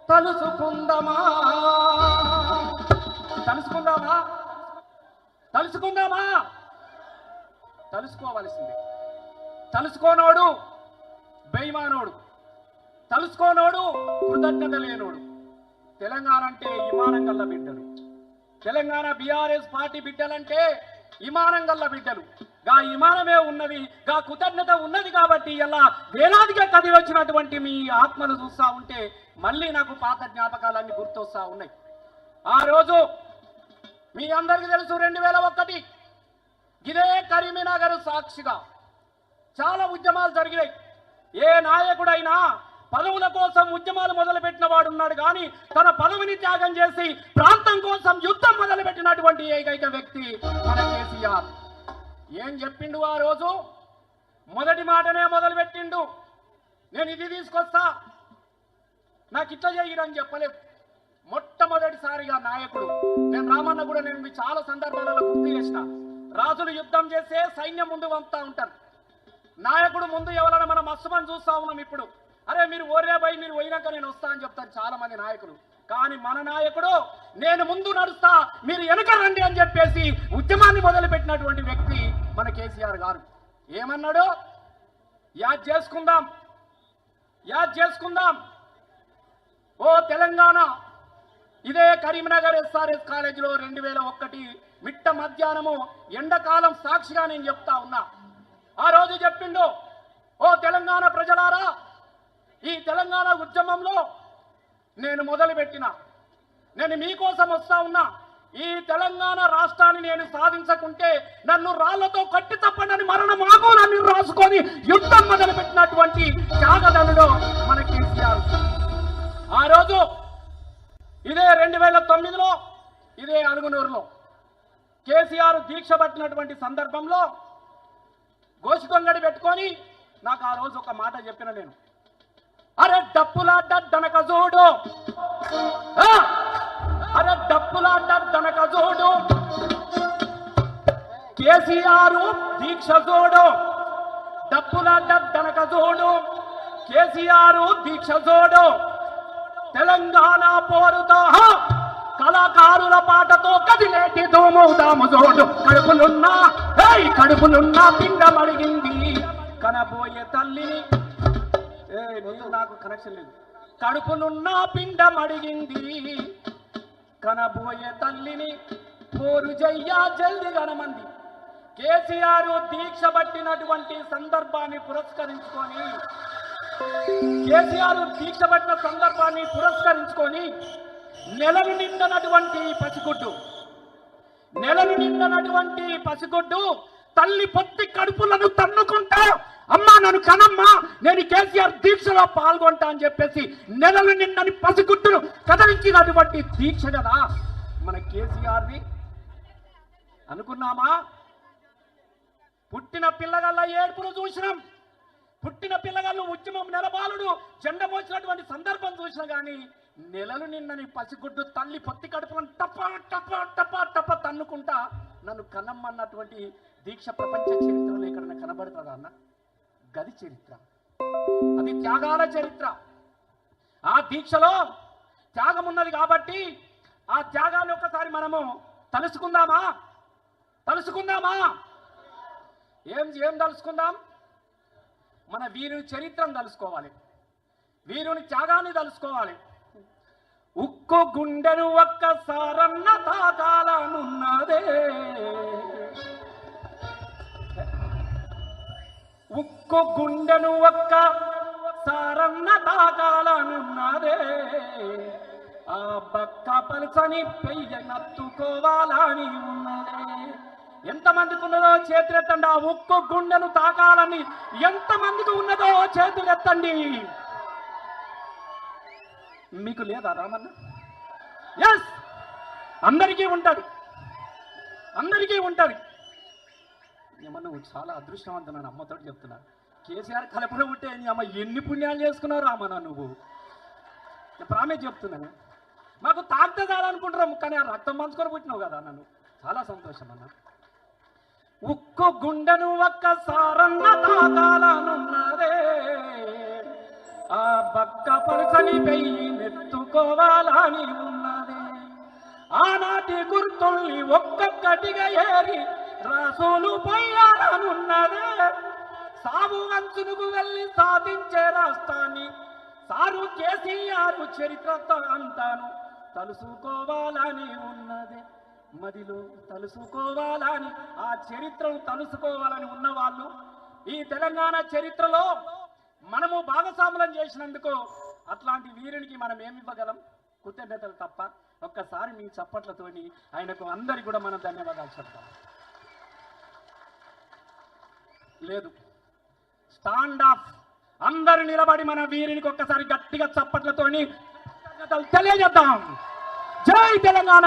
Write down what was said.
తలుసుకుందామా తలుసుకుందామా తలుసుకుందామా తలుసుకోవలసిందే. తలుసుకోనోడు బేయిమానోడు, తలుసుకోనోడు కృతజ్ఞత లేనోడు. తెలంగాణ అంటే ఇమానం గల్ల బిడ్డలు, తెలంగాణ బీఆర్ఎస్ పార్టీ బిడ్డలంటే ఇమానం గల్ల బిడ్డలు. గా ఇమానమే ఉన్నది, గా కృతజ్ఞత ఉన్నది కాబట్టి ఇలా వేలాదిగా కదిలి వచ్చినటువంటి మీ ఆత్మను చూస్తా ఉంటే మళ్ళీ నాకు పాత జ్ఞాపకాలన్నీ గుర్తొస్తా ఉన్నాయి. ఆ రోజు మీ అందరికీ తెలుసు 2001 ఇదే కరీంనగర్ సాక్షిగా చాలా ఉద్యమాలు జరిగినాయి. ఏ నాయకుడైనా పదవుల కోసం ఉద్యమాలు మొదలుపెట్టిన వాడు ఉన్నాడు, కానీ తన పదవిని త్యాగం చేసి ప్రాంతం కోసం యుద్ధం మొదలుపెట్టినటువంటి ఏకైక వ్యక్తి మన కేసీఆర్. ఏం చెప్పిండు ఆ రోజు? మొదటి మాటనే మొదలుపెట్టిండు, నేను ఇది తీసుకొస్తా, నాకు ఇట్లా చేయరని చెప్పలేదు. మొట్టమొదటిసారిగా నాయకుడు, నేను రామన్న కూడా నేను చాలా సందర్భాలలో గుర్తు చేసిన, రాజులు యుద్ధం చేస్తే సైన్యం ముందు పంపుతా ఉంటారు, నాయకుడు ముందు ఎవరైనా మనం మస్తుమని చూస్తా ఉన్నాం. ఇప్పుడు అరే మీరు ఓరే పోయి మీరు పోయినాక నేను వస్తా అని చెప్తాను చాలా మంది నాయకులు, కానీ మన నాయకుడు నేను ముందు నడుస్తా మీరు వెనక రండి అని చెప్పేసి ఉద్యమాన్ని మొదలుపెట్టినటువంటి వ్యక్తి మన కేసీఆర్ గారు. ఏమన్నాడు? యాద్ చేసుకుందాం, యాద్ చేసుకుందాం. ఓ తెలంగాణ, ఇదే కరీంనగర్ ఎస్ఆర్ఎస్ కాలేజీలో 2001 మిట్ట మధ్యాహ్నము ఎండాకాలం సాక్షిగా నేను చెప్తా ఉన్నా. ఆ రోజు చెప్పిండు, ఓ తెలంగాణ ప్రజలారా, ఈ తెలంగాణ ఉద్యమంలో నేను మొదలుపెట్టిన, నేను మీకోసం వస్తా ఉన్నా, ఈ తెలంగాణ రాష్ట్రాన్ని నేను సాధించకుంటే నన్ను రాళ్లతో కట్టి తప్పనని మరణ మాగోలని రాసుకొని యుద్ధం మొదలుపెట్టినటువంటి త్యాగదనుడు మన కేసీఆర్. ఆ రోజు ఇదే 2009లో ఇదే అలుగునూరులో కేసీఆర్ దీక్ష పట్టినటువంటి సందర్భంలో గోసికొంగడి పెట్టుకొని నాకు ఆ రోజు ఒక మాట చెప్పిన నేను, అరే డప్పులాట దనక చూడు, అరే డప్పులాట దనక చూడు, కేసీఆర్ దీక్ష చూడు, డప్పులాట దనక చూడు, కేసీఆర్ దీక్ష చూడు, తెలంగాణ పోరుతో కళాకారుల పాటతో కదిలేటి దోమవుదాము చూడు, కడుపులున్నా పిండం అడిగింది కనబోయే తల్లిని, నాకు కనెక్షన్ లేదు, కడుపునున్న పిండం అడిగింది కనబోయే తల్లిని పోరు జయ్యా జల్ది గణమంది. కేసీఆర్ దీక్ష పట్టినటువంటి సందర్భాన్ని పురస్కరించుకొని కేసీఆర్ దీక్ష పట్టిన సందర్భాన్ని పురస్కరించుకొని నెలను నిండనటువంటి పసిగుడ్డు, నెలను నిండనటువంటి పసిగుడ్డు తల్లి పొత్తి కడుపులను తన్నుకుంటా, అమ్మా నన్ను కనమ్మా, నేను కేసీఆర్ దీక్షలో పాల్గొంటా అని చెప్పేసి నెలలు నిండని పసిగుడ్డును కదిలించినటువంటి దీక్ష కదా మన కేసీఆర్ది. అనుకున్నామా? పుట్టిన పిల్లగల్ల ఏడుపును చూసినాం, పుట్టిన పిల్లగాళ్ళు ఉద్యమం నెలబాలుడు జెండ మోసినటువంటి సందర్భం చూసినా కానీ నెలలు నిన్నని పసిగుడ్డు తల్లి పొత్తి కడుపులను టప టప టప టప తన్నుకుంటా నన్ను కనమ్మన్నటువంటి దీక్ష ప్రపంచ చరిత్రలో ఎక్కడైనా కనబడుతుందా అన్న? గది చరిత్ర, అది త్యాగాల చరిత్ర. ఆ దీక్షలో త్యాగం ఉన్నది కాబట్టి ఆ త్యాగాన్ని ఒక్కసారి మనము తలుసుకుందామా? తలుసుకుందామా? ఏం తలుసుకుందాం? మన వీరుని చరిత్రను తలుసుకోవాలి, వీరుని త్యాగాన్ని తలుసుకోవాలి. ఉక్కు గుండెను ఒక్కసారన్న తాకాలనున్నదే, ఉక్కు గుండెను ఒక్కసారన్న తాకాలనున్నదే, ఆ బక్క పలుసని పెయ్యనత్తుకోవాలని ఉన్నదే. ఎంతమందికి ఉన్నదో చేతులెత్తండి. ఆ ఉక్కు గుండెను తాకాలని ఎంతమందికి ఉన్నదో చేతులెత్తండి. మీకు లేదా రామన్న? ఎస్, అందరికీ ఉంటది, అందరికీ ఉంటది. ఏమన్నా నువ్వు చాలా అదృష్టవంతున్నా, అమ్మతో చెప్తున్నా. కేసీఆర్ కలపలో ఉంటే అమ్మ ఎన్ని పుణ్యాలు చేసుకున్నావు రామన్న నువ్వు. నేను ప్రామిస్ చెప్తున్నాను, మాకు తాగితే చాలనుకుంటున్నాము, కానీ ఆ రక్తం పంచుకొని పుట్టినావు కదా నన్ను. చాలా సంతోషం అన్న. ఉక్కు గుండెను ఒక్కసారన్న తాకాలనున్నదే, ఆ బక్క పలుసని పెయ్యి నెత్తుకో తలుసుకోవాలని ఉన్నదే. ఆనాటి గుర్తుల్ని ఒక్కొక్కటిగా ఏరి రాసులు పోయాలనున్నదే. సాగు అంచునుకు వెళ్ళి సాధించే రాష్ట్రాన్ని సారు కేసీఆర్ చరిత్రతో అంటాను తలుసుకోవాలని ఉన్నదే. మదిలో తలుసుకోవాలని ఆ చరిత్రను తలుసుకోవాలని ఉన్నవాళ్ళు ఈ తెలంగాణ చరిత్రలో మనము భాగస్వాములం చేసినందుకు అట్లాంటి వీరునికి మనం ఏమి ఇవ్వగలం? కృతజ్ఞతలు తప్ప. ఒక్కసారి మీ చప్పట్లతోని ఆయనకు అందరికి కూడా మనం ధన్యవాదాలు చెప్తాం. లేదు, స్టాండ్ ఆఫ్. అందరు నిలబడి మన వీరునికి ఒక్కసారి గట్టిగా చప్పట్లతోని తెలియజేద్దాం. జై తెలంగాణ.